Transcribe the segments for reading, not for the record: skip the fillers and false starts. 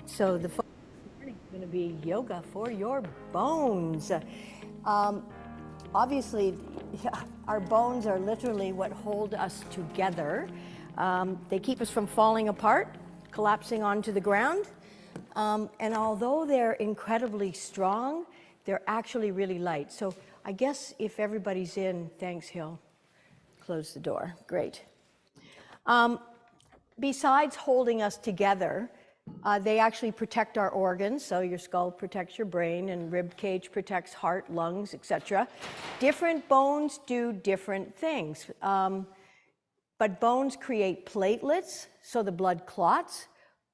So the focus this morning is going to be yoga for your bones. Obviously, our bones are literally what hold us together. They keep us from falling apart, collapsing onto the ground. And although they're incredibly strong, they're actually really light. So I guess if everybody's in, thanks, Hill. Close the door. Great. Besides holding us together, they actually protect our organs. So your skull protects your brain, and rib cage protects heart, lungs, etc. Different bones do different things. But bones create platelets, so the blood clots.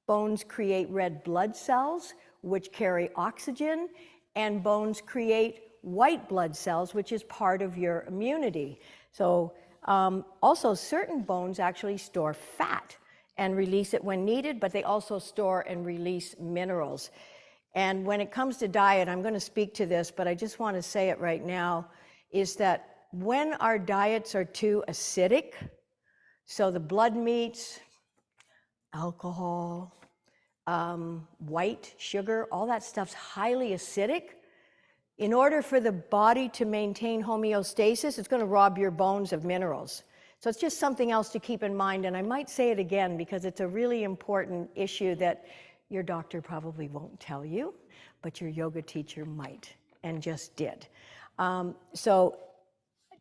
Bones create red blood cells, which carry oxygen. And bones create white blood cells, which is part of your immunity. So also certain bones actually store fat and release it when needed, but they also store and release minerals. And when it comes to diet, I'm going to speak to this, but I just want to say it right now, is that when our diets are too acidic, so the blood meats, alcohol, white sugar, all that stuff's highly acidic. In order for the body to maintain homeostasis, it's going to rob your bones of minerals. So it's just something else to keep in mind, and I might say it again because it's a really important issue that your doctor probably won't tell you, but your yoga teacher might, and just did. So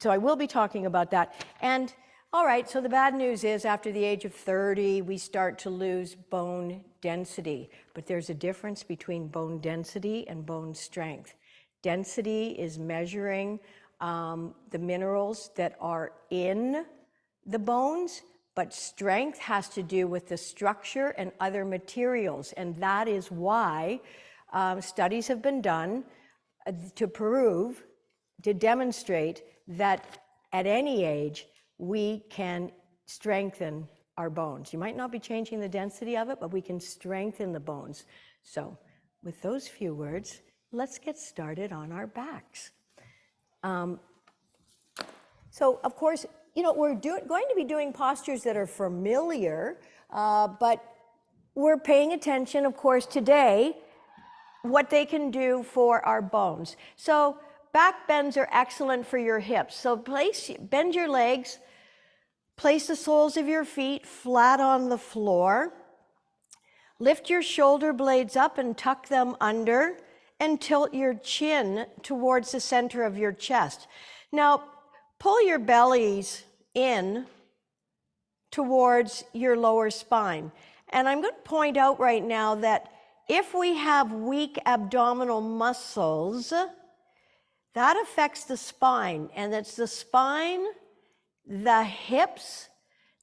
I will be talking about that. And all right, so the bad news is after the age of 30, we start to lose bone density, but there's a difference between bone density and bone strength. Density is measuring the minerals that are in the bones, but strength has to do with the structure and other materials. And that is why studies have been done to demonstrate that at any age, we can strengthen our bones. You might not be changing the density of it, but we can strengthen the bones. So with those few words, let's get started on our backs. So of course, you know, we're going to be doing postures that are familiar, but we're paying attention, of course, today, what they can do for our bones. So back bends are excellent for your hips. So bend your legs, place the soles of your feet flat on the floor, lift your shoulder blades up and tuck them under, and tilt your chin towards the center of your chest. Now, pull your bellies in towards your lower spine. And I'm going to point out right now that if we have weak abdominal muscles, that affects the spine. And it's the spine, the hips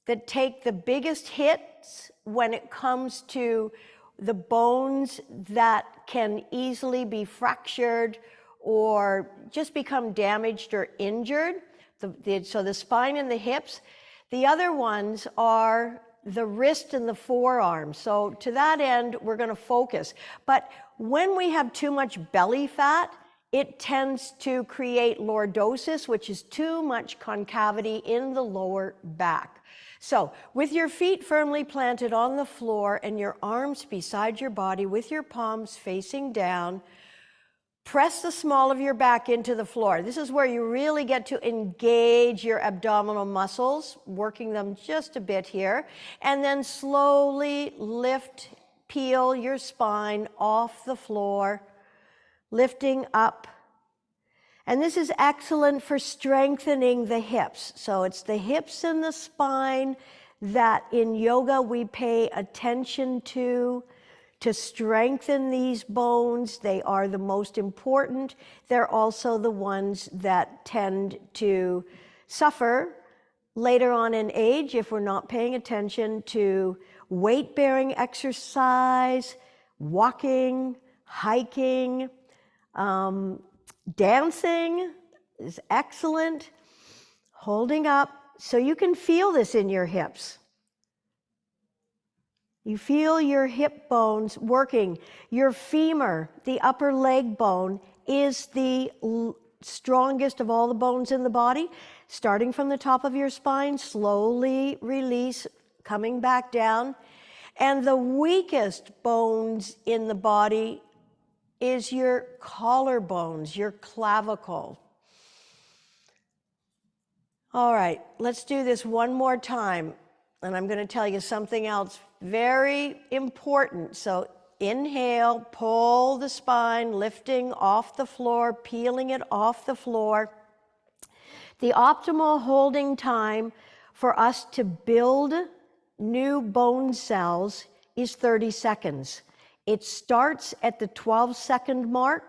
that take the biggest hits when it comes to the bones that can easily be fractured or just become damaged or injured. So the spine and the hips. The other ones are the wrist and the forearms. So to that end, we're going to focus. But when we have too much belly fat, it tends to create lordosis, which is too much concavity in the lower back. So with your feet firmly planted on the floor and your arms beside your body with your palms facing down, press the small of your back into the floor. This is where you really get to engage your abdominal muscles, working them just a bit here, and then slowly peel your spine off the floor, lifting up. And this is excellent for strengthening the hips. So it's the hips and the spine that in yoga we pay attention to strengthen these bones. They are the most important. They're also the ones that tend to suffer later on in age if we're not paying attention to weight-bearing exercise, walking, hiking, dancing is excellent, holding up. So you can feel this in your hips. You feel your hip bones working. Your femur, the upper leg bone, is the strongest of all the bones in the body. Starting from the top of your spine, slowly release, coming back down. And the weakest bones in the body is your collarbones, your clavicle. All right, let's do this one more time. And I'm going to tell you something else very important. So inhale, pull the spine, lifting off the floor, peeling it off the floor. The optimal holding time for us to build new bone cells is 30 seconds. It starts at the 12-second mark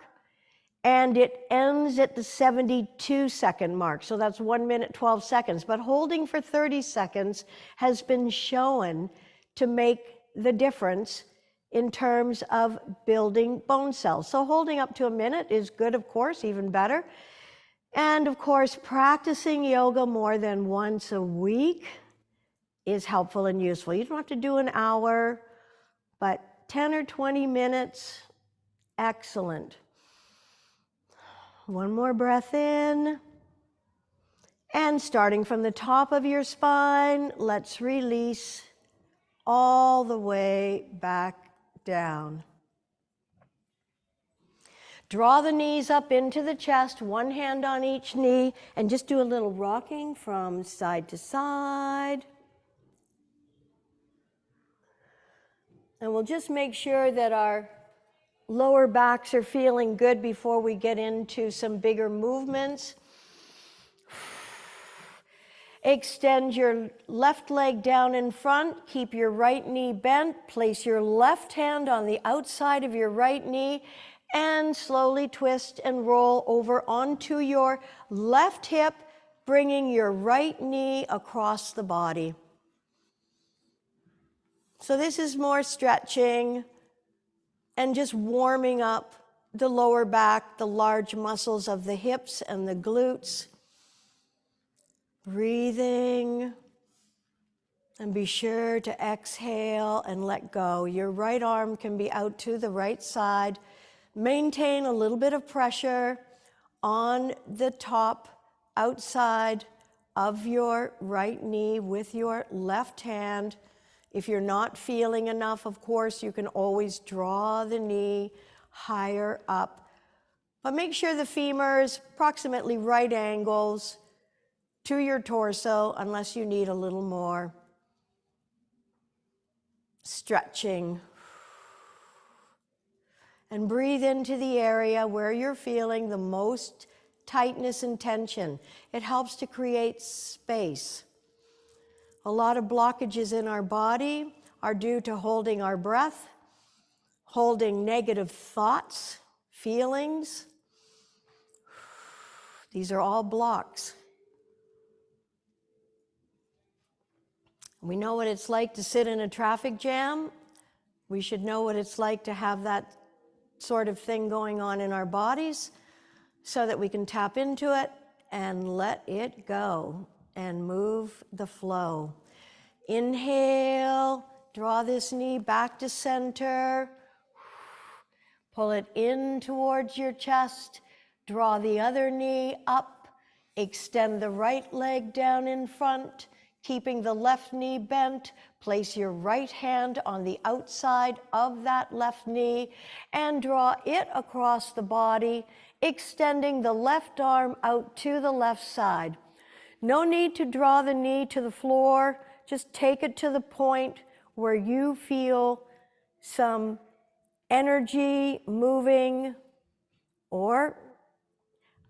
and it ends at the 72-second mark. So that's 1 minute, 12 seconds. But holding for 30 seconds has been shown to make the difference in terms of building bone cells. So holding up to a minute is good, of course, even better. And of course, practicing yoga more than once a week is helpful and useful. You don't have to do an hour, but 10 or 20 minutes, excellent. One more breath in. And starting from the top of your spine, let's release all the way back down. Draw the knees up into the chest, one hand on each knee, and just do a little rocking from side to side. And we'll just make sure that our lower backs are feeling good before we get into some bigger movements. Extend your left leg down in front. Keep your right knee bent. Place your left hand on the outside of your right knee and slowly twist and roll over onto your left hip, bringing your right knee across the body. So this is more stretching and just warming up the lower back, the large muscles of the hips and the glutes. Breathing, and be sure to exhale and let go. Your right arm can be out to the right side. Maintain a little bit of pressure on the top outside of your right knee with your left hand. If you're not feeling enough, of course, you can always draw the knee higher up. But make sure the femur is approximately right angles to your torso, unless you need a little more. Stretching. And breathe into the area where you're feeling the most tightness and tension. It helps to create space. A lot of blockages in our body are due to holding our breath, holding negative thoughts, feelings. These are all blocks. We know what it's like to sit in a traffic jam. We should know what it's like to have that sort of thing going on in our bodies so that we can tap into it and let it go and move the flow. Inhale, draw this knee back to center. Pull it in towards your chest. Draw the other knee up. Extend the right leg down in front. Keeping the left knee bent, place your right hand on the outside of that left knee and draw it across the body, extending the left arm out to the left side. No need to draw the knee to the floor. Just take it to the point where you feel some energy moving or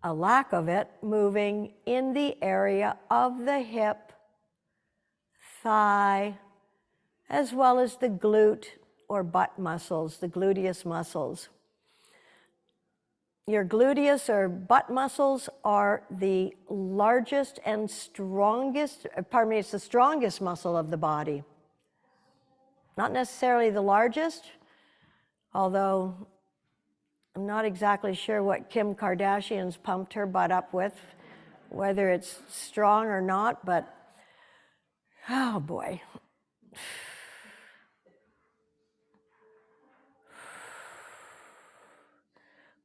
a lack of it moving in the area of the hip, thigh, as well as the glute or butt muscles, the gluteus muscles. Your gluteus or butt muscles are the largest and strongest, it's the strongest muscle of the body. Not necessarily the largest, although I'm not exactly sure what Kim Kardashian's pumped her butt up with, whether it's strong or not, but oh boy.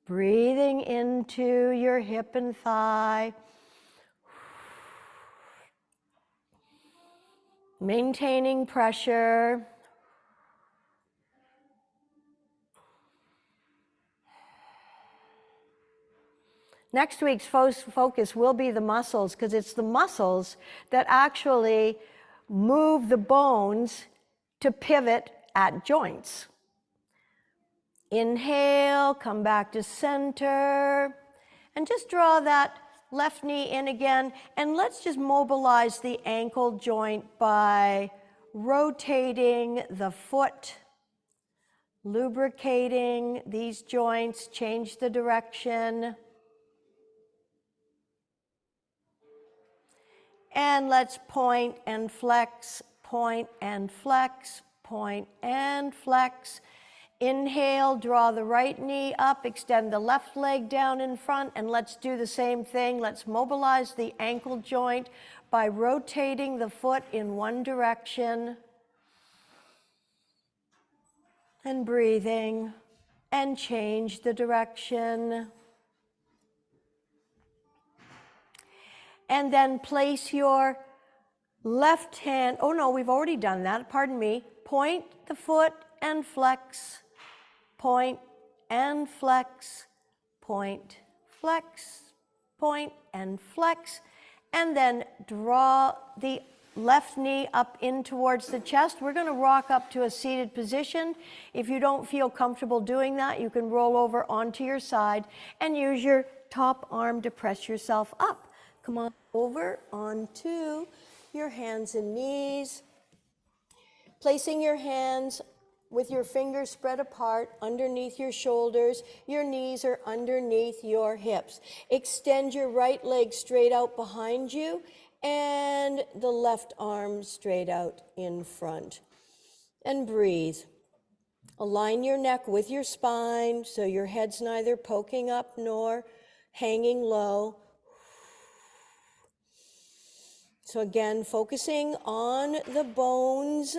Breathing into your hip and thigh. Maintaining pressure. Next week's focus will be the muscles, because it's the muscles that actually move the bones to pivot at joints. Inhale, come back to center, and just draw that left knee in again, and let's just mobilize the ankle joint by rotating the foot, lubricating these joints, change the direction. And let's point and flex, point and flex, point and flex. Inhale, draw the right knee up, extend the left leg down in front, and let's do the same thing. Let's mobilize the ankle joint by rotating the foot in one direction and breathing, and change the direction. And then place your left hand, oh no, we've already done that, pardon me. Point the foot and flex, point and flex, point, flex, point and flex, and then draw the left knee up in towards the chest. We're going to rock up to a seated position. If you don't feel comfortable doing that, you can roll over onto your side and use your top arm to press yourself up. Come on over onto your hands and knees, placing your hands with your fingers spread apart underneath your shoulders. Your knees are underneath your hips. Extend your right leg straight out behind you and the left arm straight out in front. And breathe. Align your neck with your spine so your head's neither poking up nor hanging low. So again, focusing on the bones.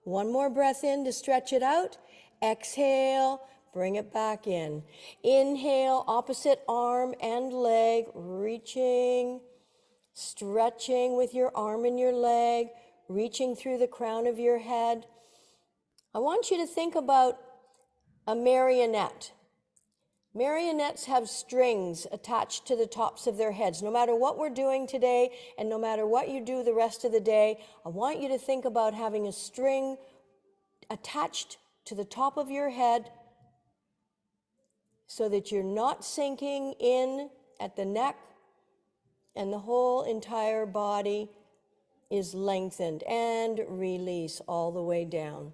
One more breath in to stretch it out. Exhale, bring it back in. Inhale, opposite arm and leg, reaching, stretching with your arm and your leg, reaching through the crown of your head. I want you to think about a marionette. Marionettes have strings attached to the tops of their heads. No matter what we're doing today, and no matter what you do the rest of the day, I want you to think about having a string attached to the top of your head so that you're not sinking in at the neck and the whole entire body is lengthened, and release all the way down.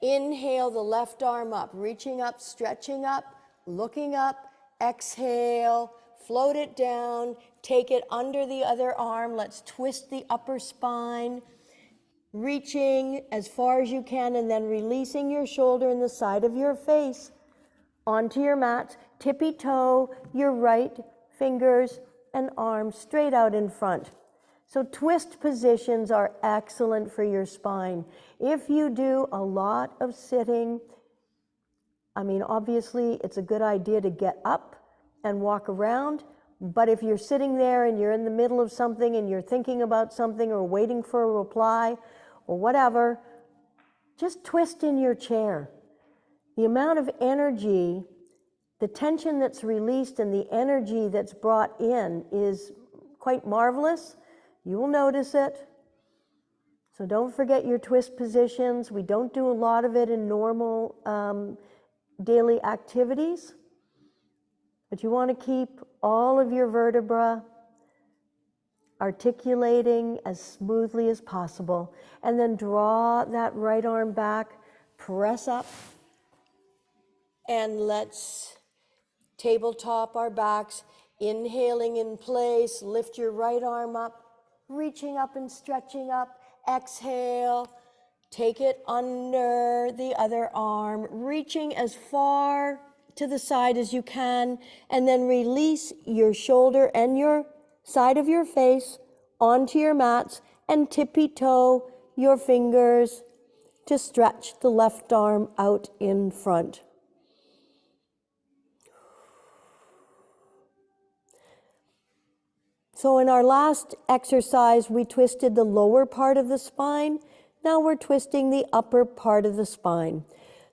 Inhale the left arm up, reaching up, stretching up, looking up. Exhale, float it down, take it under the other arm. Let's twist the upper spine, reaching as far as you can, and then releasing your shoulder and the side of your face onto your mat. Tippy toe your right fingers and arms straight out in front. So twist positions are excellent for your spine. If you do a lot of sitting, I mean, obviously it's a good idea to get up and walk around, but if you're sitting there and you're in the middle of something and you're thinking about something or waiting for a reply or whatever, just twist in your chair. The amount of energy, the tension that's released and the energy that's brought in is quite marvelous. You will notice it. So don't forget your twist positions. We don't do a lot of it in normal daily activities, but you want to keep all of your vertebrae articulating as smoothly as possible, and then draw that right arm back, press up, and let's tabletop our backs, inhaling in place. Lift your right arm up, reaching up and stretching up. Exhale, take it under the other arm, reaching as far to the side as you can, and then release your shoulder and your side of your face onto your mats, and tippy toe your fingers to stretch the left arm out in front. So in our last exercise, we twisted the lower part of the spine. Now we're twisting the upper part of the spine.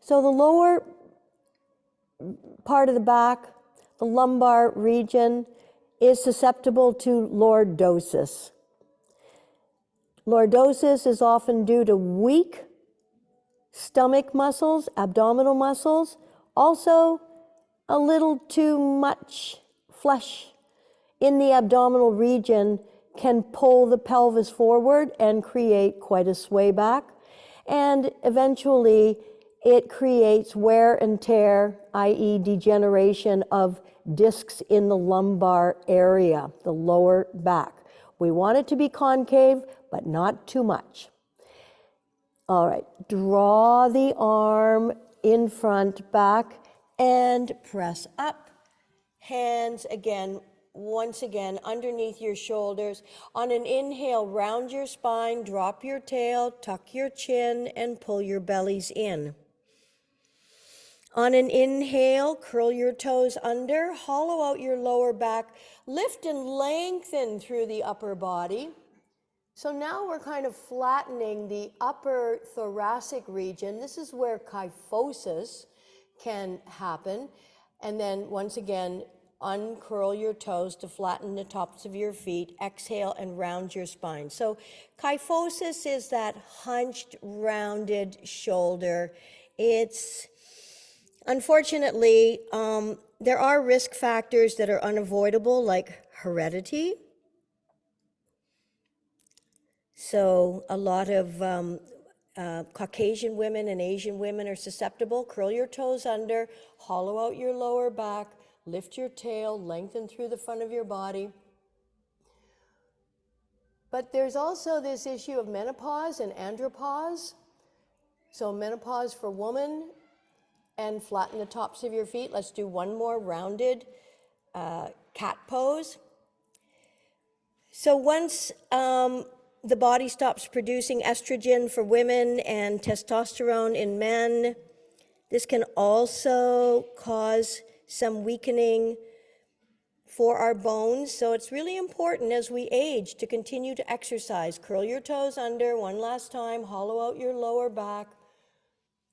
So the lower part of the back, the lumbar region, is susceptible to lordosis. Lordosis is often due to weak stomach muscles, abdominal muscles, also a little too much flesh in the abdominal region can pull the pelvis forward and create quite a sway back. And eventually it creates wear and tear, i.e. degeneration of discs in the lumbar area, the lower back. We want it to be concave, but not too much. All right, draw the arm in front, back, and press up. Hands again, once again, underneath your shoulders. On an inhale, round your spine, drop your tail, tuck your chin, and pull your bellies in. On an inhale, curl your toes under, hollow out your lower back, lift and lengthen through the upper body. So now we're kind of flattening the upper thoracic region. This is where kyphosis can happen. And then once again, uncurl your toes to flatten the tops of your feet. Exhale and round your spine. So kyphosis is that hunched, rounded shoulder. It's, unfortunately, there are risk factors that are unavoidable, like heredity. So a lot of Caucasian women and Asian women are susceptible. Curl your toes under, hollow out your lower back, lift your tail, lengthen through the front of your body. But there's also this issue of menopause and andropause. So menopause for women, and flatten the tops of your feet. Let's do one more rounded cat pose. So once the body stops producing estrogen for women and testosterone in men, this can also cause some weakening for our bones. So it's really important as we age to continue to exercise. Curl your toes under one last time, hollow out your lower back,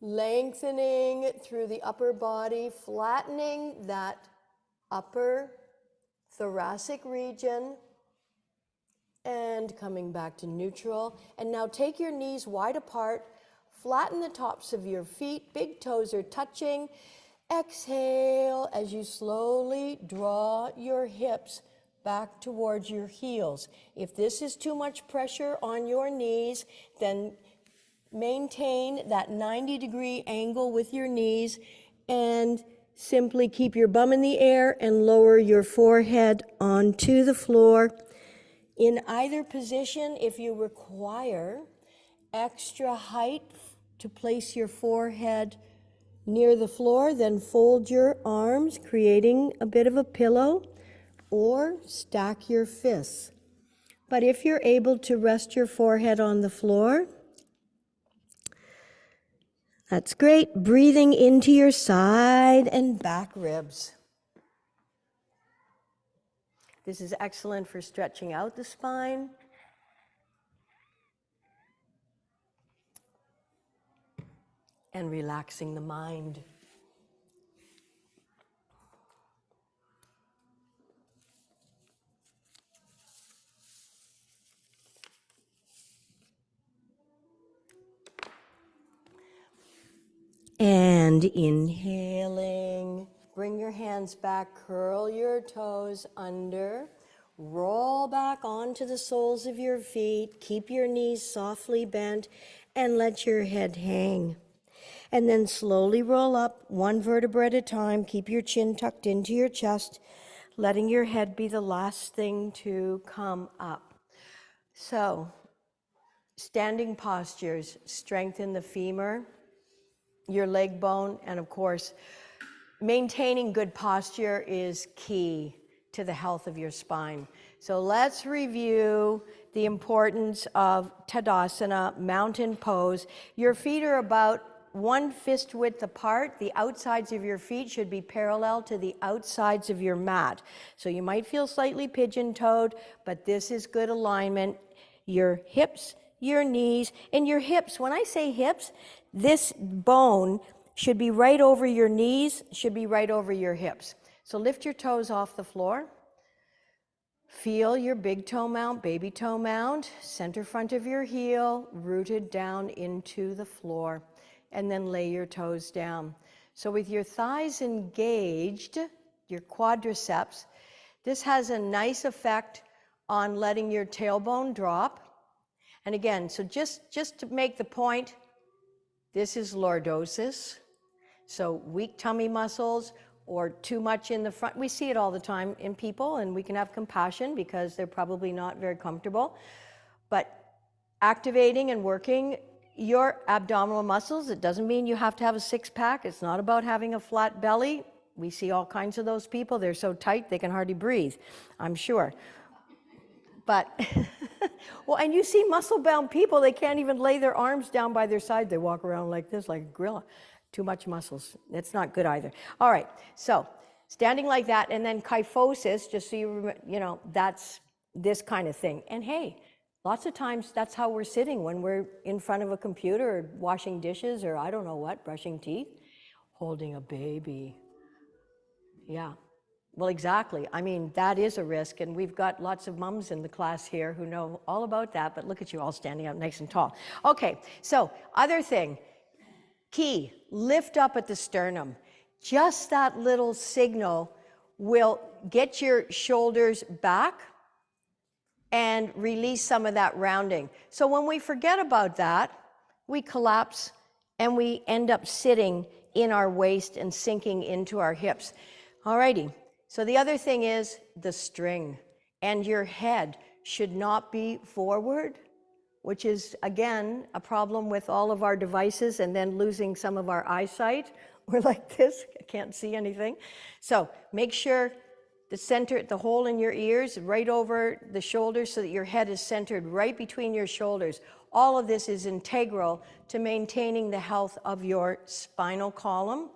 lengthening through the upper body, flattening that upper thoracic region, and coming back to neutral. And now take your knees wide apart, flatten the tops of your feet, big toes are touching. Exhale as you slowly draw your hips back towards your heels. If this is too much pressure on your knees, then maintain that 90-degree angle with your knees and simply keep your bum in the air and lower your forehead onto the floor. In either position, if you require extra height to place your forehead near the floor, then fold your arms, creating a bit of a pillow, or stack your fists. But if you're able to rest your forehead on the floor, that's great. Breathing into your side and back ribs. This is excellent for stretching out the spine. And relaxing the mind. And inhaling, bring your hands back, curl your toes under, roll back onto the soles of your feet, keep your knees softly bent, and let your head hang. And then slowly roll up, one vertebra at a time, keep your chin tucked into your chest, letting your head be the last thing to come up. So, standing postures strengthen the femur, your leg bone, and of course, maintaining good posture is key to the health of your spine. So let's review the importance of Tadasana, mountain pose. Your feet are about 1 fist width apart. The outsides of your feet should be parallel to the outsides of your mat. So you might feel slightly pigeon-toed, but this is good alignment. Your hips, your knees, and your hips. When I say hips, this bone should be right over your knees, should be right over your hips. So lift your toes off the floor. Feel your big toe mount, baby toe mount, center front of your heel, rooted down into the floor, and then lay your toes down. So with your thighs engaged, your quadriceps, this has a nice effect on letting your tailbone drop. And again, so just to make the point, this is lordosis. So weak tummy muscles or too much in the front. We see it all the time in people, and we can have compassion because they're probably not very comfortable. But activating and working your abdominal muscles, it doesn't mean you have to have a six-pack. It's not about having a flat belly. We see all kinds of those people. They're so tight they can hardly breathe, I'm sure. But, well, and you see muscle-bound people, they can't even lay their arms down by their side. They walk around like this, like a gorilla. Too much muscles. It's not good either. All right, so standing like that, and then kyphosis, just so you know, that's this kind of thing. And hey, lots of times that's how we're sitting when we're in front of a computer or washing dishes or I don't know what, brushing teeth, holding a baby. Yeah. Well, exactly. I mean, that is a risk, and we've got lots of mums in the class here who know all about that, but look at you all standing up nice and tall. Okay, so other thing, key, lift up at the sternum. Just that little signal will get your shoulders back and release some of that rounding. So when we forget about that, we collapse and we end up sitting in our waist and sinking into our hips. Alrighty, so the other thing is the string, and your head should not be forward, which is, again, a problem with all of our devices and then losing some of our eyesight. We're like this, I can't see anything. So make sure the center, the hole in your ears, right over the shoulders so that your head is centered right between your shoulders. All of this is integral to maintaining the health of your spinal column.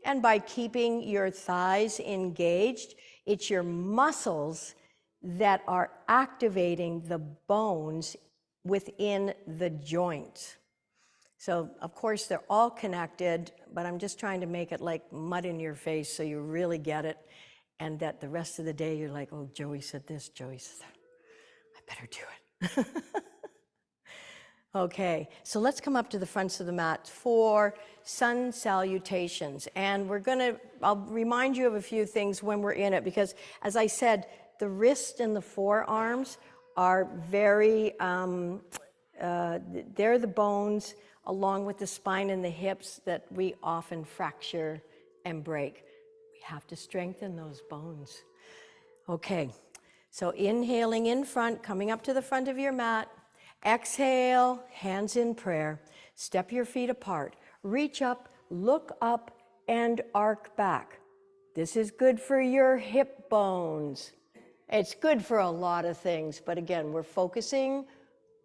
And by keeping your thighs engaged, it's your muscles that are activating the bones within the joints. So, of course, they're all connected, but I'm just trying to make it like mud in your face so you really get it, and that the rest of the day you're like, oh, Joey said this, Joey said that. I better do it. Okay, so let's come up to the fronts of the mat for sun salutations. And I'll remind you of a few things when we're in it, because as I said, the wrist and the forearms are very, they're the bones along with the spine and the hips that we often fracture and break. We have to strengthen those bones. Okay, so inhaling in front, coming up to the front of your mat. Exhale, hands in prayer. Step your feet apart. Reach up, look up, and arc back. This is good for your hip bones. It's good for a lot of things, but again, we're focusing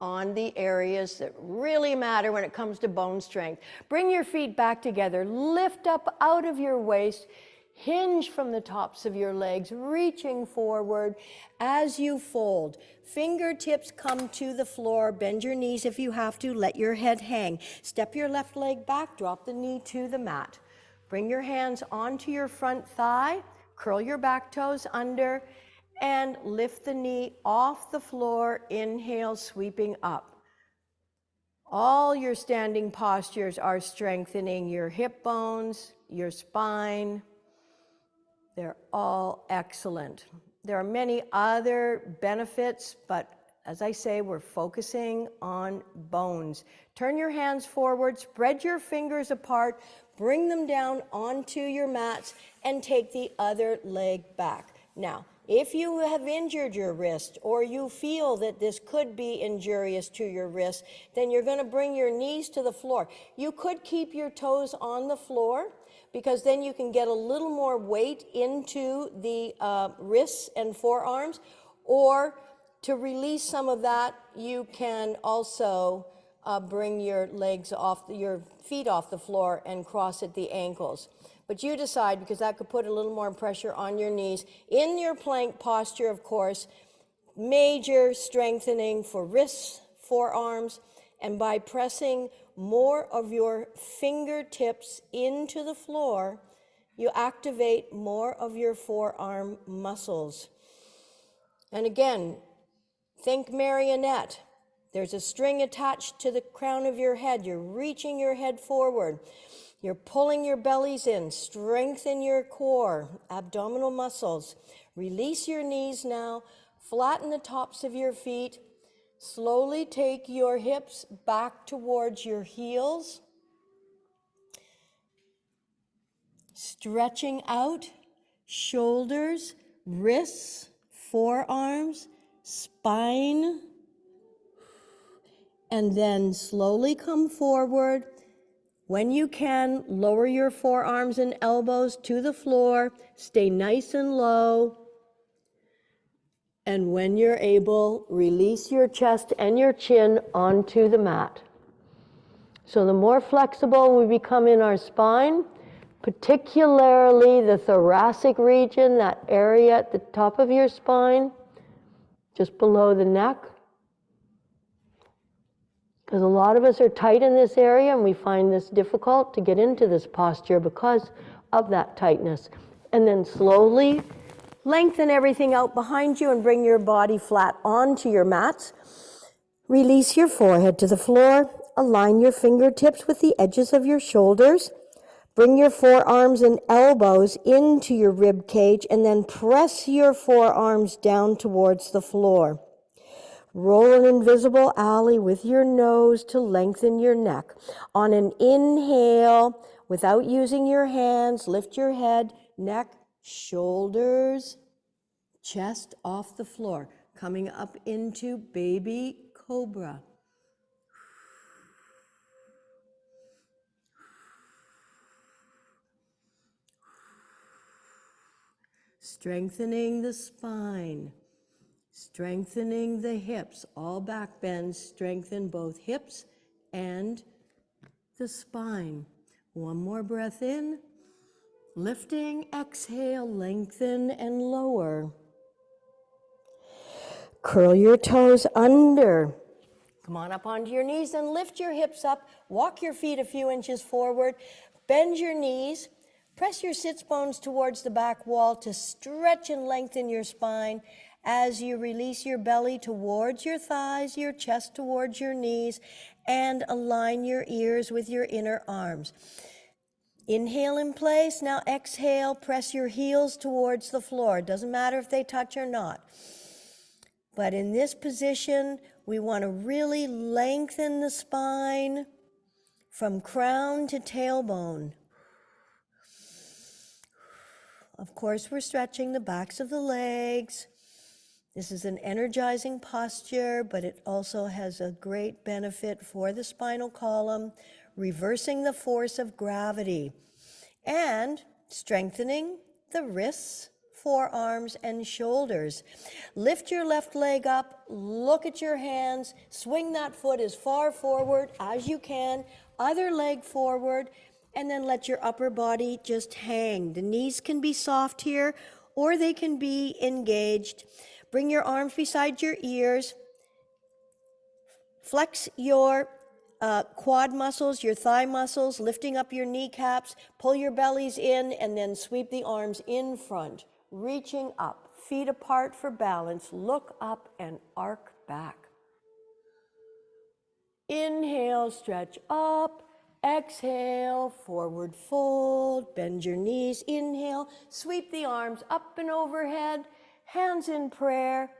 on the areas that really matter when it comes to bone strength. Bring your feet back together. Lift up out of your waist. Hinge from the tops of your legs, reaching forward as you fold. Fingertips come to the floor. Bend your knees if you have to. Let your head hang. Step your left leg back. Drop the knee to the mat. Bring your hands onto your front thigh. Curl your back toes under and lift the knee off the floor. Inhale, sweeping up. All your standing postures are strengthening your hip bones, your spine. They're all excellent. There are many other benefits, but as I say, we're focusing on bones. Turn your hands forward, spread your fingers apart, bring them down onto your mats, and take the other leg back. Now, if you have injured your wrist or you feel that this could be injurious to your wrist, then you're going to bring your knees to the floor. You could keep your toes on the floor, because then you can get a little more weight into the wrists and forearms, or to release some of that, you can also bring your your feet off the floor and cross at the ankles. But you decide, because that could put a little more pressure on your knees. In your plank posture, of course, major strengthening for wrists, forearms, And by pressing more of your fingertips into the floor, you activate more of your forearm muscles. And again, think marionette. There's a string attached to the crown of your head. You're reaching your head forward. You're pulling your bellies in. Strengthen your core, abdominal muscles. Release your knees now. Flatten the tops of your feet. Slowly take your hips back towards your heels. Stretching out, shoulders, wrists, forearms, spine. And then slowly come forward. When you can, lower your forearms and elbows to the floor. Stay nice and low. And when you're able, release your chest and your chin onto the mat. So the more flexible we become in our spine, particularly the thoracic region, that area at the top of your spine, just below the neck, because a lot of us are tight in this area and we find this difficult to get into this posture because of that tightness. And then slowly lengthen everything out behind you and bring your body flat onto your mats. Release your forehead to the floor. Align your fingertips with the edges of your shoulders. Bring your forearms and elbows into your rib cage and then press your forearms down towards the floor. Roll an invisible alley with your nose to lengthen your neck. On an inhale, without using your hands, lift your head, neck, shoulders, chest off the floor, coming up into baby cobra. Strengthening the spine, strengthening the hips, all back bends, strengthen both hips and the spine. One more breath in, lifting, exhale, lengthen and lower. Curl your toes under. Come on up onto your knees and lift your hips up. Walk your feet a few inches forward. Bend your knees. Press your sits bones towards the back wall to stretch and lengthen your spine as you release your belly towards your thighs, your chest towards your knees, and align your ears with your inner arms. Inhale in place. Now exhale. Press your heels towards the floor. It doesn't matter if they touch or not. But in this position, we want to really lengthen the spine from crown to tailbone. Of course, we're stretching the backs of the legs. This is an energizing posture, but it also has a great benefit for the spinal column, reversing the force of gravity and strengthening the wrists, forearms, and shoulders. Lift your left leg up, look at your hands, swing that foot as far forward as you can, other leg forward, and then let your upper body just hang. The knees can be soft here, or they can be engaged. Bring your arms beside your ears. Flex your quad muscles, your thigh muscles, lifting up your kneecaps. Pull your bellies in, and then sweep the arms in front. Reaching up, feet apart for balance, look up and arc back. Inhale, stretch up. Exhale, forward fold, bend your knees. Inhale, sweep the arms up and overhead, hands in prayer,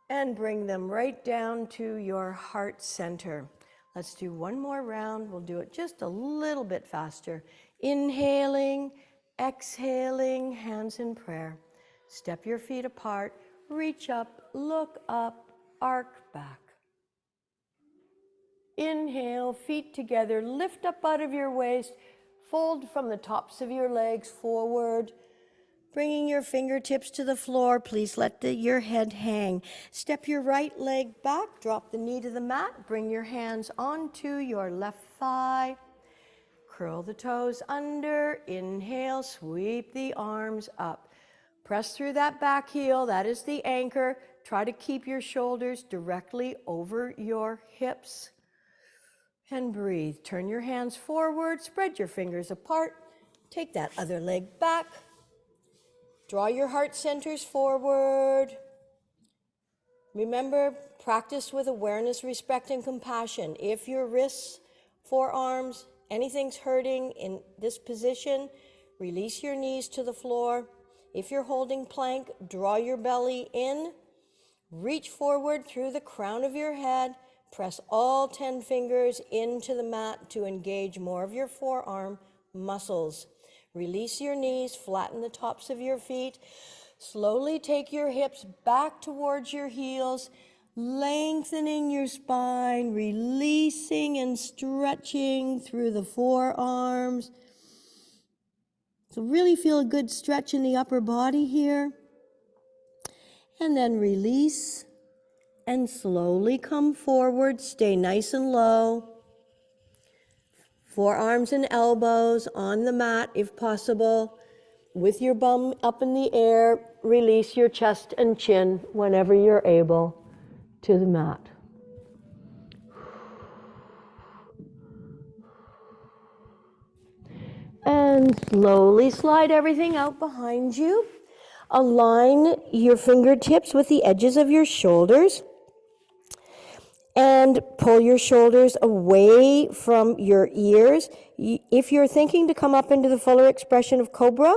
and bring them right down to your heart center. Let's do one more round. We'll do it just a little bit faster. Inhaling, exhaling, hands in prayer. Step your feet apart, reach up, look up, arc back. Inhale, feet together, lift up out of your waist, fold from the tops of your legs forward, bringing your fingertips to the floor. Please let your head hang. Step your right leg back, drop the knee to the mat, bring your hands onto your left thigh. Curl the toes under, inhale, sweep the arms up. Press through that back heel, that is the anchor. try to keep your shoulders directly over your hips. And breathe. Turn your hands forward, spread your fingers apart. Take that other leg back. Draw your heart centers forward. Remember, practice with awareness, respect, and compassion. If your wrists, forearms, anything's hurting in this position, release your knees to the floor. If you're holding plank, draw your belly in. Reach forward through the crown of your head. Press all 10 fingers into the mat to engage more of your forearm muscles. Release your knees, flatten the tops of your feet. Slowly take your hips back towards your heels, lengthening your spine, releasing and stretching through the forearms. So really feel a good stretch in the upper body here. And then release and slowly come forward. Stay nice and low. Forearms and elbows on the mat if possible. With your bum up in the air, release your chest and chin whenever you're able to the mat. And slowly slide everything out behind you. Align your fingertips with the edges of your shoulders. And pull your shoulders away from your ears. If you're thinking to come up into the fuller expression of Cobra,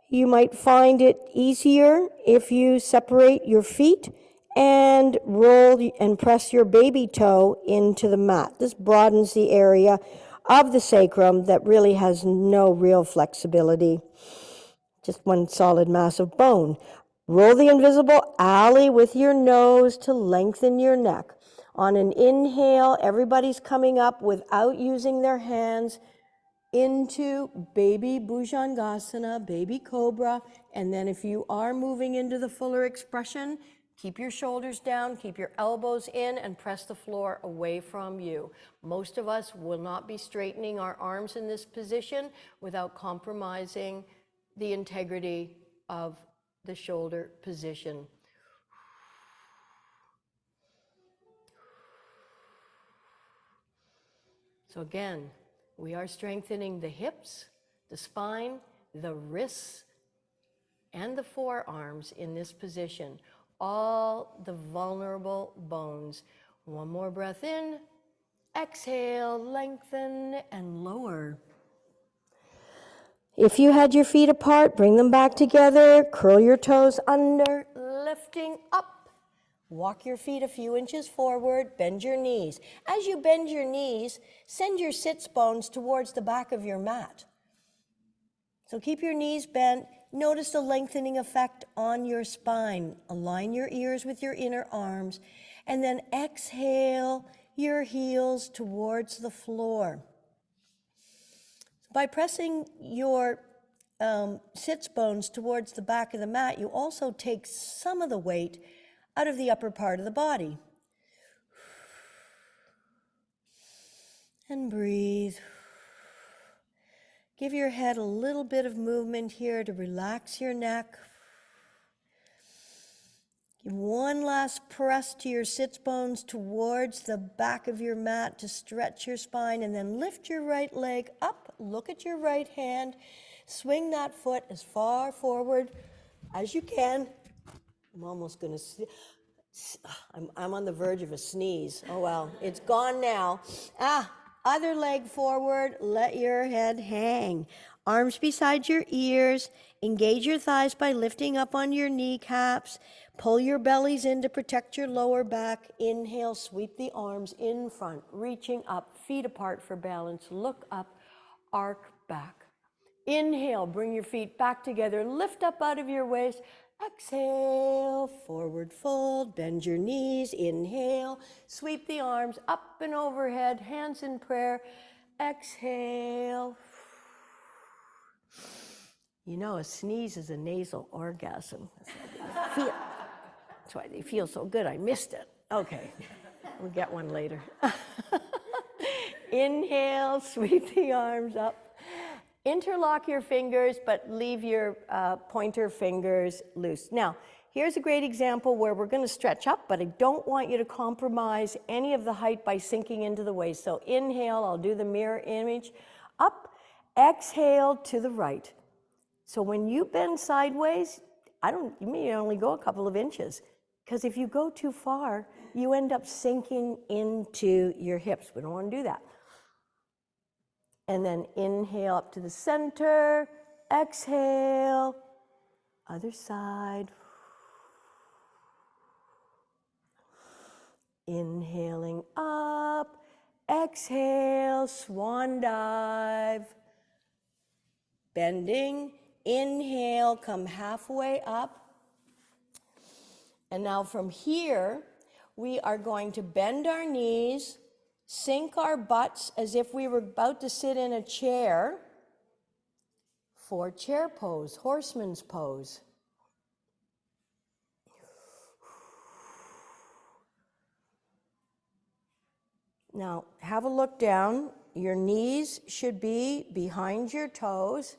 you might find it easier if you separate your feet and roll and press your baby toe into the mat. This broadens the area of the sacrum that really has no real flexibility, just one solid mass of bone. Roll the invisible alley with your nose to lengthen your neck. On an inhale, everybody's coming up without using their hands into baby Bhujangasana, baby cobra. And then if you are moving into the fuller expression, keep your shoulders down, keep your elbows in, and press the floor away from you. Most of us will not be straightening our arms in this position without compromising the integrity of the shoulder position. So again, we are strengthening the hips, the spine, the wrists, and the forearms in this position. All the vulnerable bones. One more breath in. Exhale, lengthen, and lower. If you had your feet apart, bring them back together. Curl your toes under, lifting up. Walk your feet a few inches forward, bend your knees. As you bend your knees, send your sits bones towards the back of your mat. So keep your knees bent. Notice the lengthening effect on your spine. Align your ears with your inner arms, and then exhale your heels towards the floor. By pressing your sits bones towards the back of the mat, you also take some of the weight out of the upper part of the body. And breathe. Give your head a little bit of movement here to relax your neck. Give one last press to your sits bones towards the back of your mat to stretch your spine, and then lift your right leg up. Look at your right hand. Swing that foot as far forward as you can. I'm almost going to... I'm on the verge of a sneeze. Oh, well, it's gone now. Other leg forward, let your head hang. Arms beside your ears. Engage your thighs by lifting up on your kneecaps. Pull your bellies in to protect your lower back. Inhale, sweep the arms in front, reaching up, feet apart for balance. Look up, arc back. Inhale, bring your feet back together, lift up out of your waist. Exhale, forward fold, bend your knees, inhale, sweep the arms up and overhead, hands in prayer, exhale. You know, a sneeze is a nasal orgasm. That's why they feel so good. I missed it. Okay, we'll get one later. Inhale, sweep the arms up. Interlock your fingers, but leave your pointer fingers loose. Now, here's a great example where we're going to stretch up, but I don't want you to compromise any of the height by sinking into the waist. So inhale, I'll do the mirror image, up, exhale to the right. So when you bend sideways, you may only go a couple of inches, because if you go too far, you end up sinking into your hips. We don't want to do that. And then inhale up to the center, exhale, other side. Inhaling up, exhale, swan dive. Bending, inhale, come halfway up. And now from here, we are going to bend our knees, sink our butts as if we were about to sit in a chair for chair pose, horseman's pose. Now, have a look down. Your knees should be behind your toes,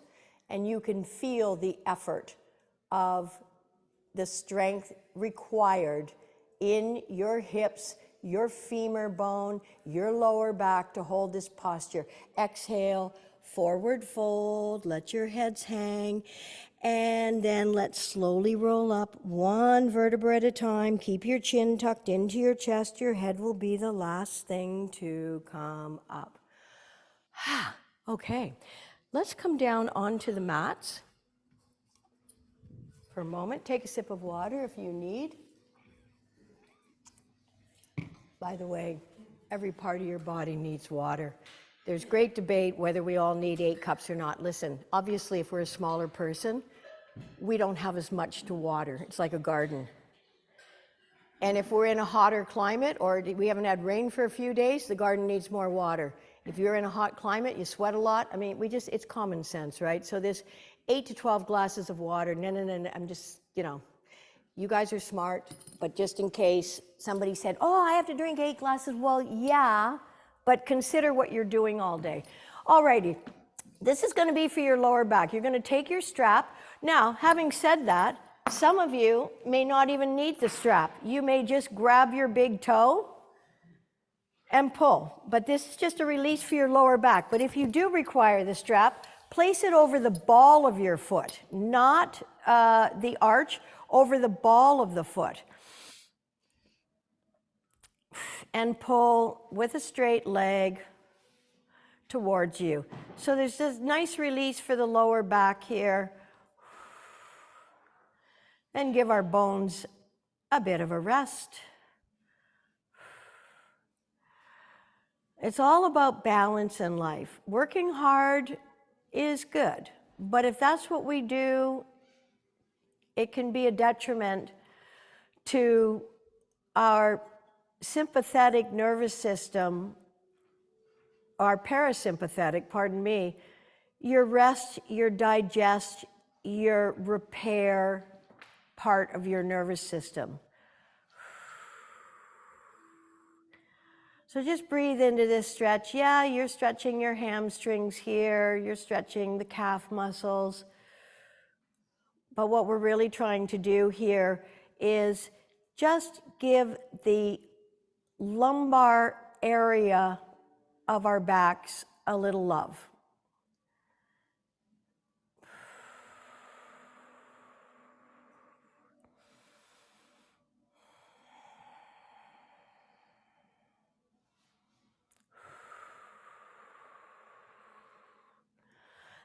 and you can feel the effort of the strength required in your hips, your femur bone, your lower back to hold this posture. Exhale, forward fold, let your heads hang, and then let's slowly roll up one vertebra at a time. Keep your chin tucked into your chest. Your head will be the last thing to come up. Okay, let's come down onto the mats for a moment. Take a sip of water if you need. By the way, every part of your body needs water. There's great debate whether we all need 8 cups or not. Listen, obviously, if we're a smaller person, we don't have as much to water. It's like a garden. And if we're in a hotter climate or we haven't had rain for a few days, the garden needs more water. If you're in a hot climate, you sweat a lot. I mean, it's common sense, right? So this 8 to 12 glasses of water, no, I'm just, you guys are smart, but just in case somebody said, oh, I have to drink 8 glasses. Well, yeah, but consider what you're doing all day. All righty, this is gonna be for your lower back. You're gonna take your strap. Now, having said that, some of you may not even need the strap. You may just grab your big toe and pull. But this is just a release for your lower back. But if you do require the strap, place it over the ball of your foot, not the arch, over the ball of the foot. And pull with a straight leg towards you. So there's this nice release for the lower back here. Then give our bones a bit of a rest. It's all about balance in life. Working hard is good, but if that's what we do, it can be a detriment to our sympathetic nervous system, our parasympathetic, pardon me, your rest, your digest, your repair part of your nervous system. So just breathe into this stretch. Yeah, you're stretching your hamstrings here, you're stretching the calf muscles. But what we're really trying to do here is just give the lumbar area of our backs a little love.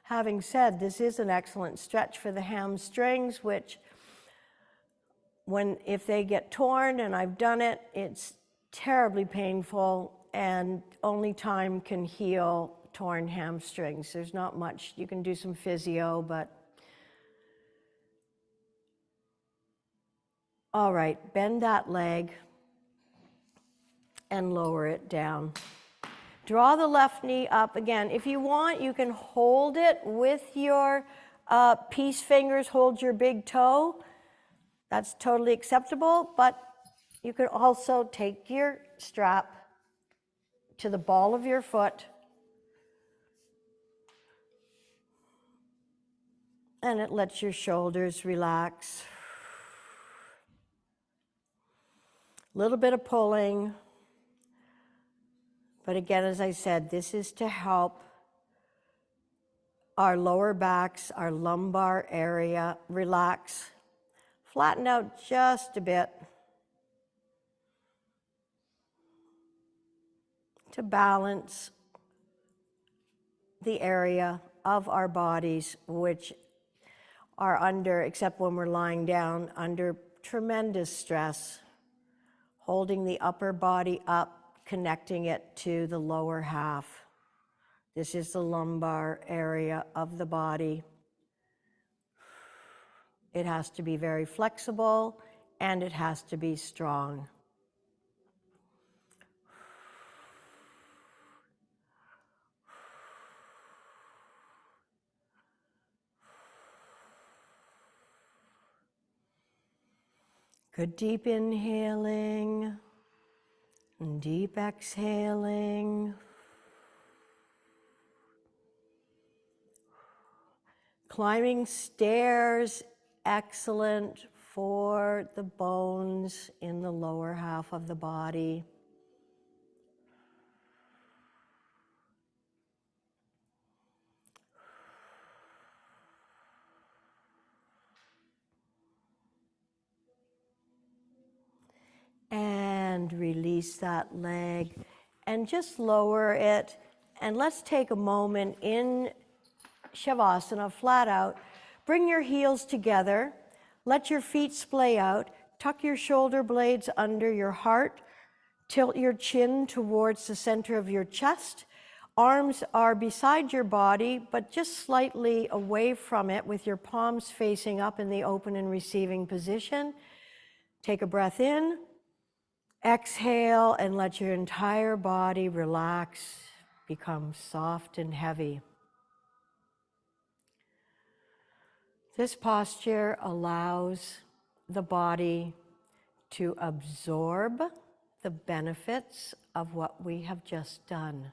Having said, this is an excellent stretch for the hamstrings, which if they get torn, and I've done it, it's terribly painful, and only time can heal torn hamstrings. There's not much. You can do some physio, but all right, bend that leg and lower it down. Draw the left knee up again. If you want, you can hold it with your peace fingers, hold your big toe. That's totally acceptable, but you can also take your strap to the ball of your foot, and it lets your shoulders relax. little bit of pulling. But again, as I said, this is to help our lower backs, our lumbar area relax, flatten out just a bit to balance the area of our bodies which are under, except when we're lying down, under tremendous stress, holding the upper body up, connecting it to the lower half. This is the lumbar area of the body. It has to be very flexible and it has to be strong. Good deep inhaling and deep exhaling. Climbing stairs, excellent for the bones in the lower half of the body. And release that leg and just lower it. And let's take a moment in Shavasana, flat out. Bring your heels together. Let your feet splay out. Tuck your shoulder blades under your heart. Tilt your chin towards the center of your chest. Arms are beside your body, but just slightly away from it with your palms facing up in the open and receiving position. Take a breath in. Exhale and let your entire body relax, become soft and heavy. This posture allows the body to absorb the benefits of what we have just done.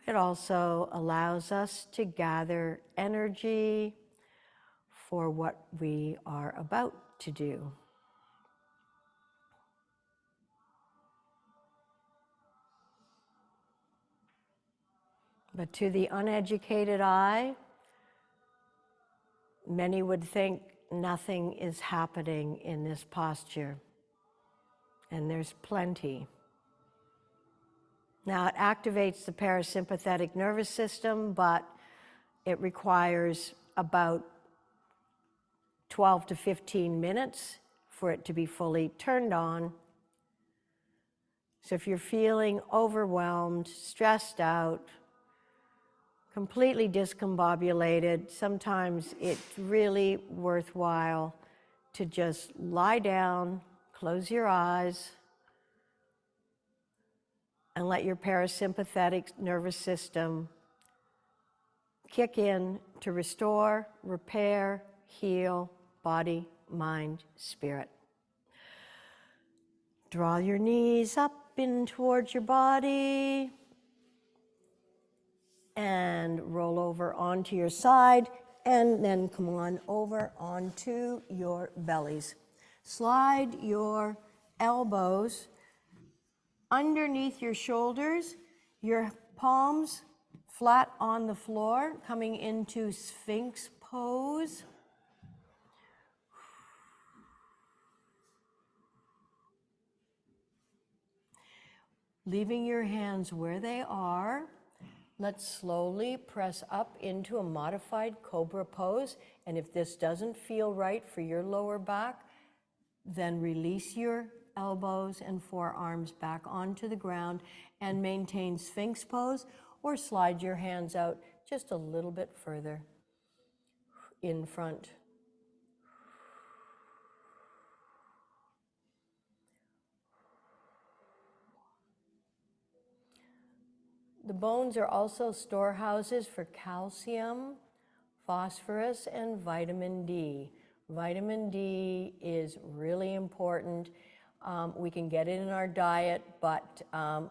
It also allows us to gather energy for what we are about to do. But to the uneducated eye, many would think nothing is happening in this posture, and there's plenty. Now, it activates the parasympathetic nervous system, but it requires about 12 to 15 minutes for it to be fully turned on. So if you're feeling overwhelmed, stressed out, completely discombobulated, sometimes it's really worthwhile to just lie down, close your eyes, and let your parasympathetic nervous system kick in to restore, repair, heal body, mind, spirit. Draw your knees up in towards your body and roll over onto your side, and then come on over onto your bellies. Slide your elbows underneath your shoulders, your palms flat on the floor, coming into Sphinx pose. Leaving your hands where they are, let's slowly press up into a modified cobra pose. And if this doesn't feel right for your lower back, then release your elbows and forearms back onto the ground and maintain Sphinx pose, or slide your hands out just a little bit further in front. The bones are also storehouses for calcium, phosphorus, and vitamin D. Vitamin D is really important. We can get it in our diet, but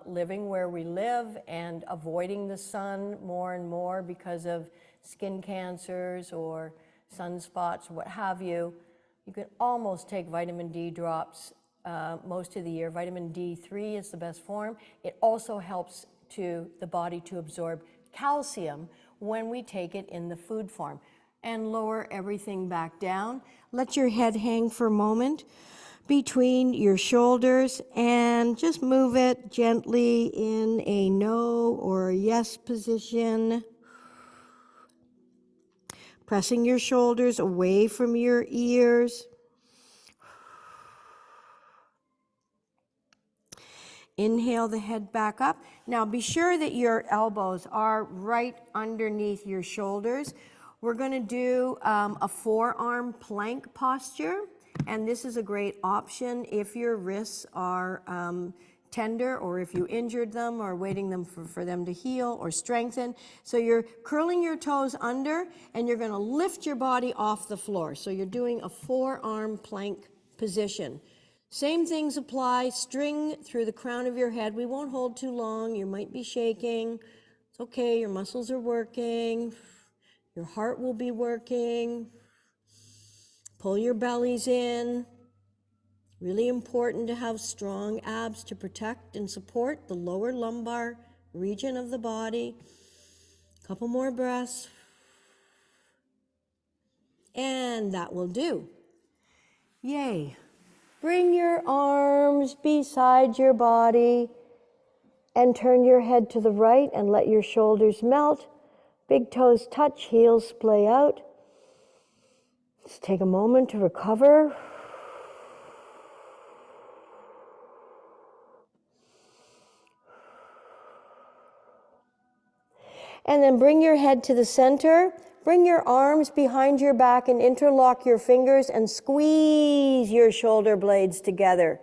living where we live and avoiding the sun more and more because of skin cancers or sunspots, what have you, You can almost take vitamin D drops most of the year. Vitamin D3 is the best form. It also helps the body to absorb calcium when we take it in the food form. And lower everything back down. Let your head hang for a moment between your shoulders and just move it gently in a no or a yes position. Pressing your shoulders away from your ears. Inhale the head back up. Now be sure that your elbows are right underneath your shoulders. We're going to do a forearm plank posture, and this is a great option if your wrists are tender, or if you injured them or waiting them for them to heal or strengthen. So you're curling your toes under, and you're going to lift your body off the floor. So you're doing a forearm plank position. Same things apply. String through the crown of your head. We won't hold too long. You might be shaking. It's okay. Your muscles are working. Your heart will be working. Pull your bellies in. Really important to have strong abs to protect and support the lower lumbar region of the body. Couple more breaths. And that will do. Yay. Bring your arms beside your body and turn your head to the right and let your shoulders melt. Big toes touch, heels splay out. Just take a moment to recover. And then bring your head to the center. Bring your arms behind your back and interlock your fingers and squeeze your shoulder blades together.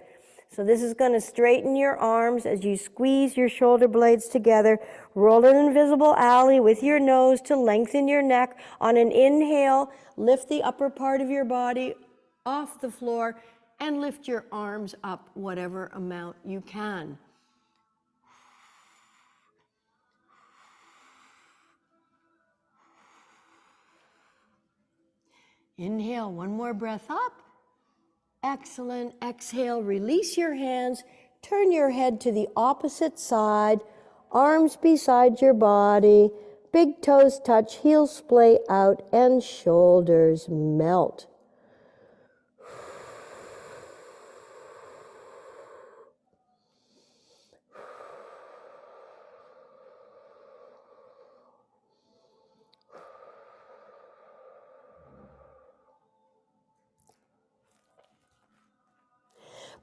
So this is going to straighten your arms as you squeeze your shoulder blades together. Roll an invisible alley with your nose to lengthen your neck. On an inhale, lift the upper part of your body off the floor and lift your arms up whatever amount you can. Inhale, one more breath up. Excellent. Exhale, release your hands. Turn your head to the opposite side. Arms beside your body. Big toes touch, heels splay out, and shoulders melt.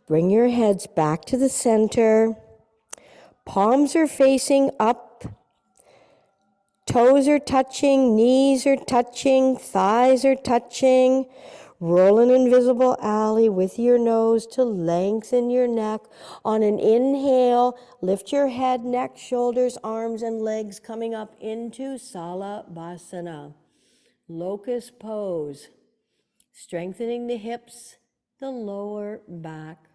Bring your heads back to the center. Palms are facing up. Toes are touching, knees are touching, thighs are touching. Roll an invisible alley with your nose to lengthen your neck. On an inhale, lift your head, neck, shoulders, arms, and legs coming up into Salabhasana. Locust pose. Strengthening the hips, the lower back,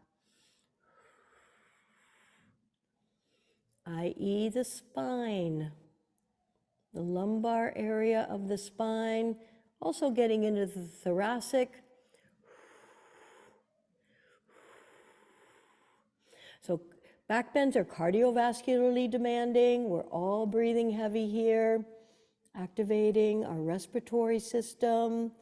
i.e. the spine, the lumbar area of the spine, also getting into the thoracic. So back bends are cardiovascularly demanding. We're all breathing heavy here, activating our respiratory system.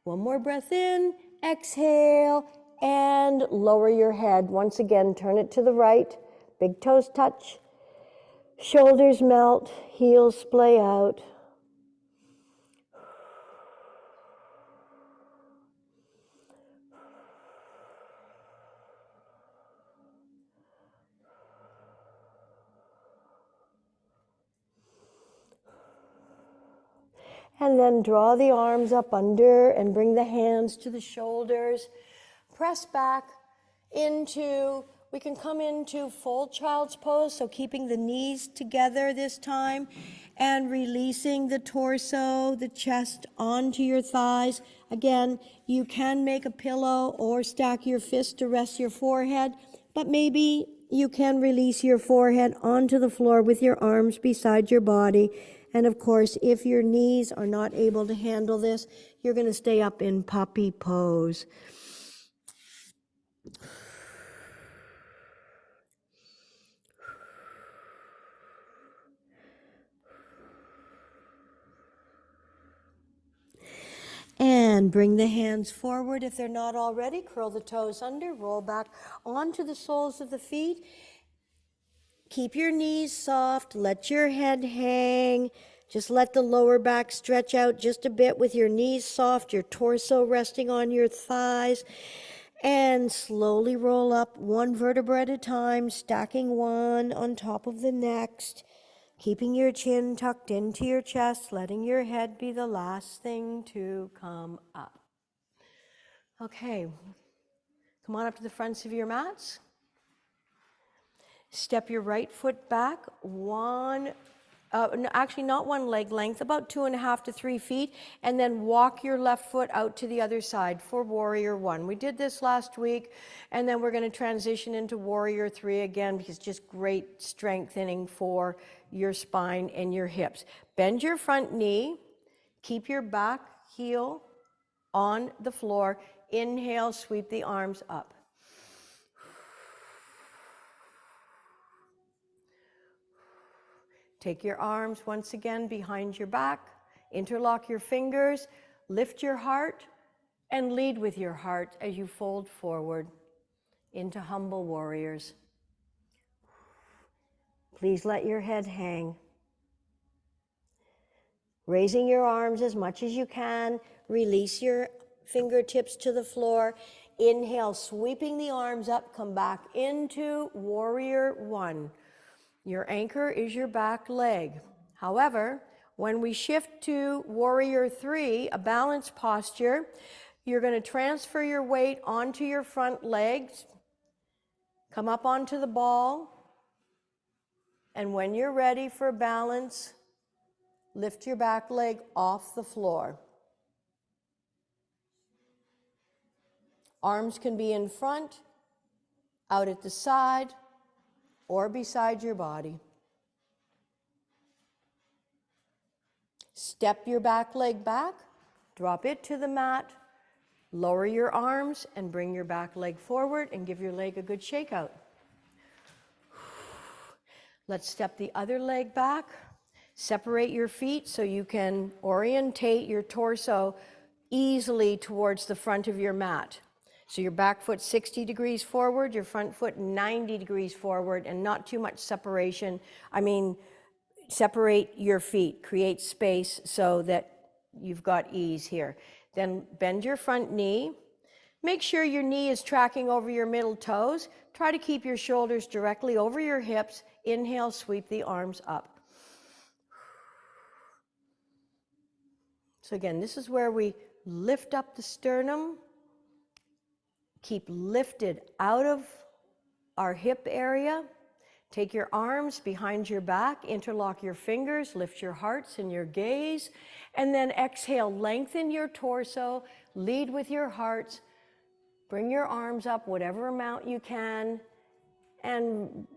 One more breath in, exhale, and lower your head. Once again, turn it to the right. Big toes touch. Shoulders melt, heels splay out. And then draw the arms up under and bring the hands to the shoulders. Press back into, we can come into full child's pose, so keeping the knees together this time and releasing the torso, the chest onto your thighs. Again, you can make a pillow or stack your fist to rest your forehead, but maybe you can release your forehead onto the floor with your arms beside your body And of course, if your knees are not able to handle this, you're going to stay up in puppy pose. And bring the hands forward if they're not already. Curl the toes under, roll back onto the soles of the feet. Keep your knees soft, let your head hang. Just let the lower back stretch out just a bit with your knees soft, your torso resting on your thighs. And slowly roll up one vertebra at a time, stacking one on top of the next. Keeping your chin tucked into your chest, letting your head be the last thing to come up. Okay, come on up to the fronts of your mats. Step your right foot back actually not one leg length, about 2.5 to 3 feet, and then walk your left foot out to the other side for warrior one. We did this last week, and then we're going to transition into warrior three again, because it's just great strengthening for your spine and your hips. Bend your front knee, keep your back heel on the floor. Inhale, sweep the arms up. Take your arms once again behind your back, interlock your fingers, lift your heart, and lead with your heart as you fold forward into humble warriors. Please let your head hang. Raising your arms as much as you can, release your fingertips to the floor. Inhale, sweeping the arms up, come back into warrior one. Your anchor is your back leg. However, when we shift to warrior three, a balanced posture, you're going to transfer your weight onto your front legs, come up onto the ball, and when you're ready for balance, lift your back leg off the floor. Arms can be in front, out at the side, or beside your body. Step your back leg back, drop it to the mat, lower your arms and bring your back leg forward and give your leg a good shake out. Let's step the other leg back. Separate your feet so you can orientate your torso easily towards the front of your mat. So your back foot 60 degrees forward, your front foot 90 degrees forward, and not too much separation. Separate your feet, create space so that you've got ease here. Then bend your front knee. Make sure your knee is tracking over your middle toes. Try to keep your shoulders directly over your hips. Inhale, sweep the arms up. So again, this is where we lift up the sternum, keep lifted out of our hip area. Take your arms behind your back, interlock your fingers, lift your hearts and your gaze, and then exhale, lengthen your torso, lead with your hearts, bring your arms up whatever amount you can, and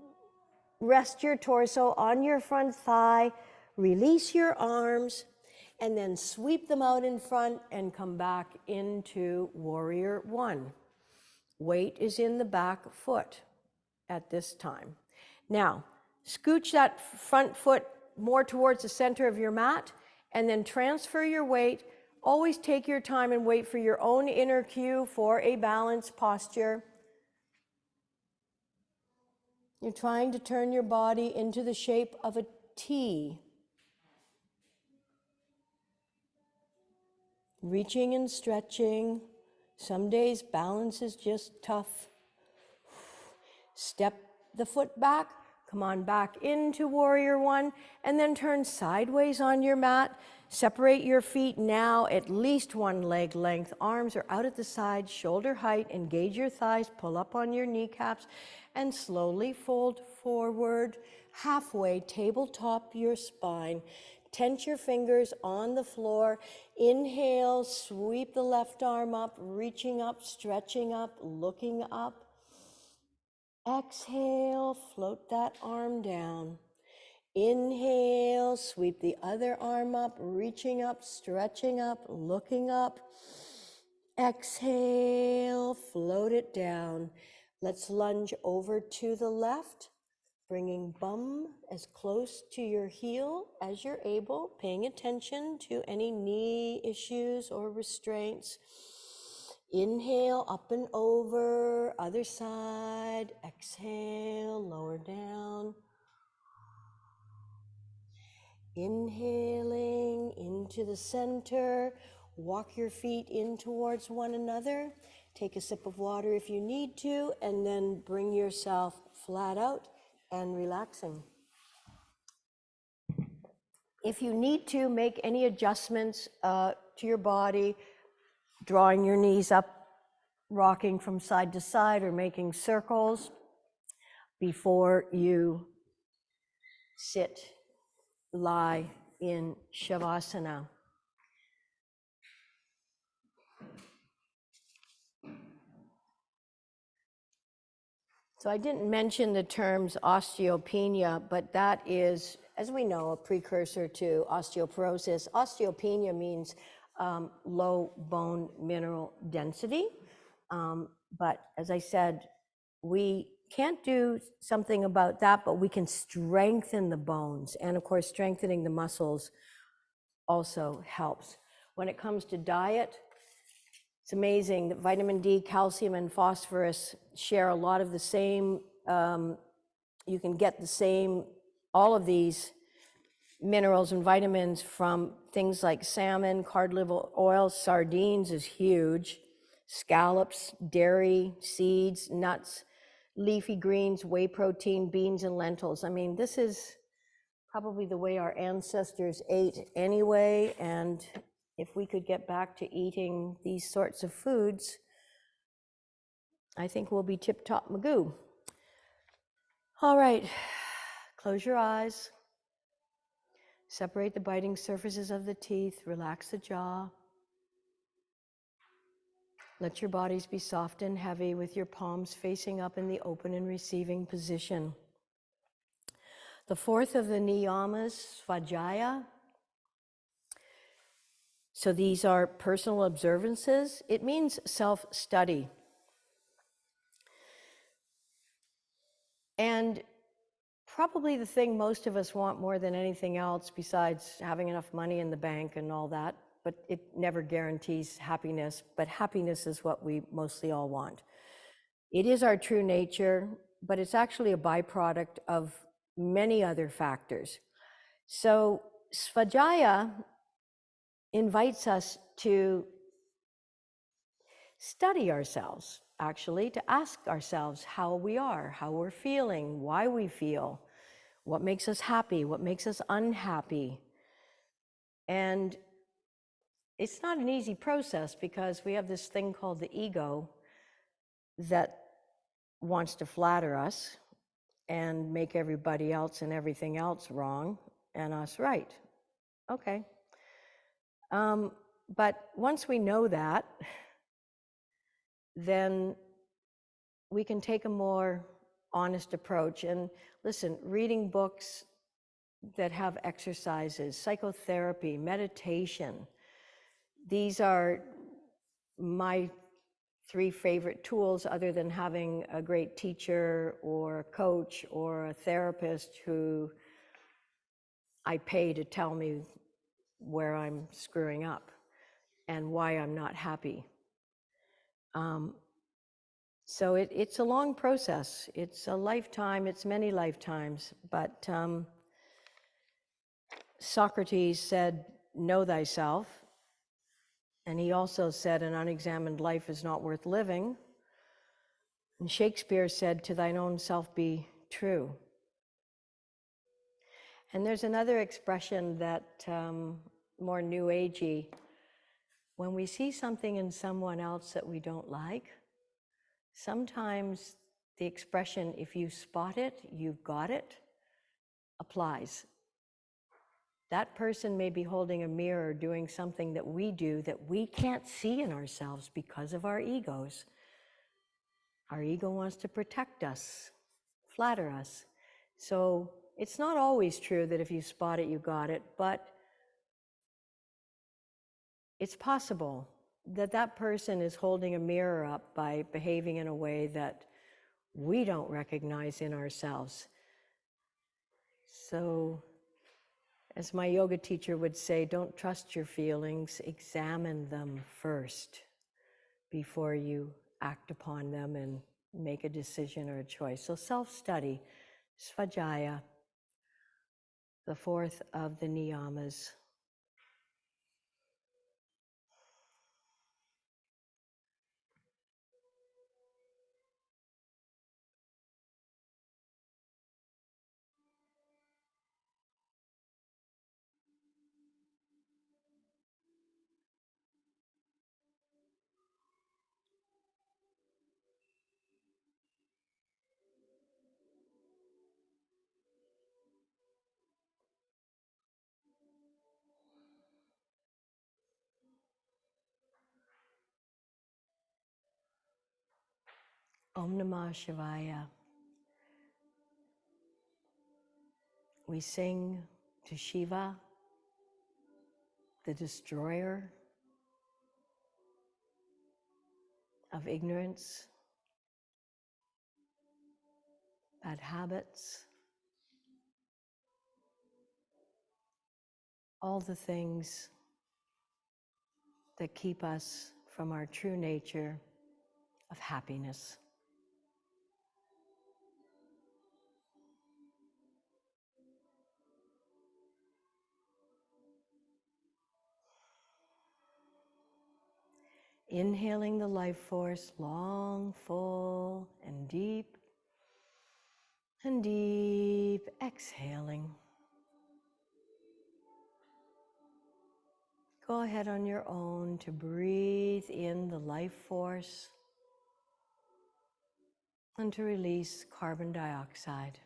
rest your torso on your front thigh, release your arms, and then sweep them out in front and come back into warrior one. Weight is in the back foot at this time. Now, scooch that front foot more towards the center of your mat and then transfer your weight. Always take your time and wait for your own inner cue for a balanced posture. You're trying to turn your body into the shape of a T. Reaching and stretching. Some days balance is just tough. Step the foot back, come on back into warrior one, and then turn sideways on your mat. Separate your feet now at least one leg length. Arms are out at the side, shoulder height. Engage your thighs, pull up on your kneecaps, and slowly fold forward, halfway, tabletop your spine. Tense your fingers on the floor. Inhale, sweep the left arm up, reaching up, stretching up, looking up. Exhale, float that arm down. Inhale, sweep the other arm up, reaching up, stretching up, looking up. Exhale, float it down. Let's lunge over to the left, bringing bum as close to your heel as you're able, paying attention to any knee issues or restraints. Inhale, up and over, other side. Exhale, lower down. Inhaling into the center, walk your feet in towards one another. Take a sip of water if you need to, and then bring yourself flat out and relaxing. If you need to make any adjustments to your body, drawing your knees up, rocking from side to side, or making circles before you sit, lie in Shavasana. So I didn't mention the terms osteopenia, but that is, as we know, a precursor to osteoporosis. Osteopenia means low bone mineral density. But as I said, we can't do something about that, but we can strengthen the bones. And of course, strengthening the muscles also helps. When it comes to diet, it's amazing that vitamin D, calcium, and phosphorus share a lot of the same, you can get the same, all of these minerals and vitamins from things like salmon, cod liver oil, sardines is huge, scallops, dairy, seeds, nuts, leafy greens, whey protein, beans, and lentils. I mean, this is probably the way our ancestors ate anyway, and if we could get back to eating these sorts of foods, I think we'll be tip-top magoo. All right, close your eyes. Separate the biting surfaces of the teeth, relax the jaw. Let your bodies be soft and heavy with your palms facing up in the open and receiving position. The fourth of the niyamas, svajaya. So these are personal observances. It means self-study. And probably the thing most of us want more than anything else, besides having enough money in the bank and all that, but it never guarantees happiness, but happiness is what we mostly all want. It is our true nature, but it's actually a byproduct of many other factors. So Svajaya invites us to study ourselves, actually, to ask ourselves how we are, how we're feeling, why we feel, what makes us happy, what makes us unhappy. And it's not an easy process because we have this thing called the ego that wants to flatter us and make everybody else and everything else wrong and us right. Okay. But once we know that, then we can take a more honest approach. And listen, reading books that have exercises, psychotherapy, meditation, these are my 3 favorite tools, other than having a great teacher or a coach or a therapist who I pay to tell me where I'm screwing up and why I'm not happy. So it's a long process. It's a lifetime, it's many lifetimes, but Socrates said, know thyself. And he also said, an unexamined life is not worth living. And Shakespeare said, to thine own self be true. And there's another expression that more new agey, when we see something in someone else that we don't like, sometimes the expression, if you spot it, you've got it, applies. That person may be holding a mirror doing something that we do that we can't see in ourselves because of our egos. Our ego wants to protect us, flatter us. So it's not always true that if you spot it, you got it, but it's possible that that person is holding a mirror up by behaving in a way that we don't recognize in ourselves. So, as my yoga teacher would say, don't trust your feelings, examine them first before you act upon them and make a decision or a choice. So self-study, svajaya, the fourth of the niyamas. Om Namah Shivaya. We sing to Shiva, the destroyer of ignorance, bad habits, all the things that keep us from our true nature of happiness. Inhaling the life force long, full, and deep. And deep, exhaling. Go ahead on your own to breathe in the life force and to release carbon dioxide.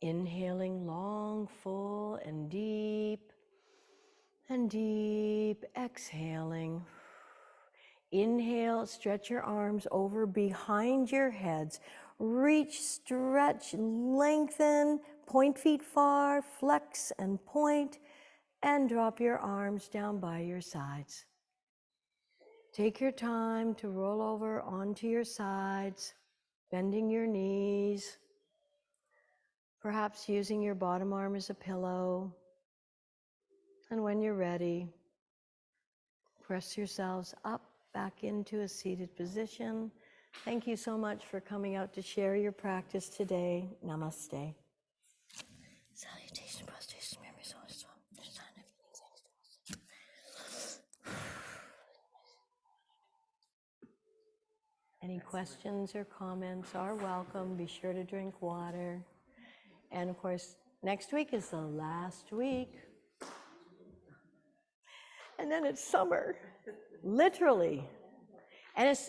Inhaling long, full, and deep, exhaling. Inhale, stretch your arms over behind your heads. Reach, stretch, lengthen, point feet far, flex and point, and drop your arms down by your sides. Take your time to roll over onto your sides, bending your knees, perhaps using your bottom arm as a pillow. And when you're ready, press yourselves up back into a seated position. Thank you so much for coming out to share your practice today. Namaste. Salutation, prostration, memory, soul, Any questions or comments are welcome. Be sure to drink water. And of course, next week is the last week. And then it's summer, literally. And it's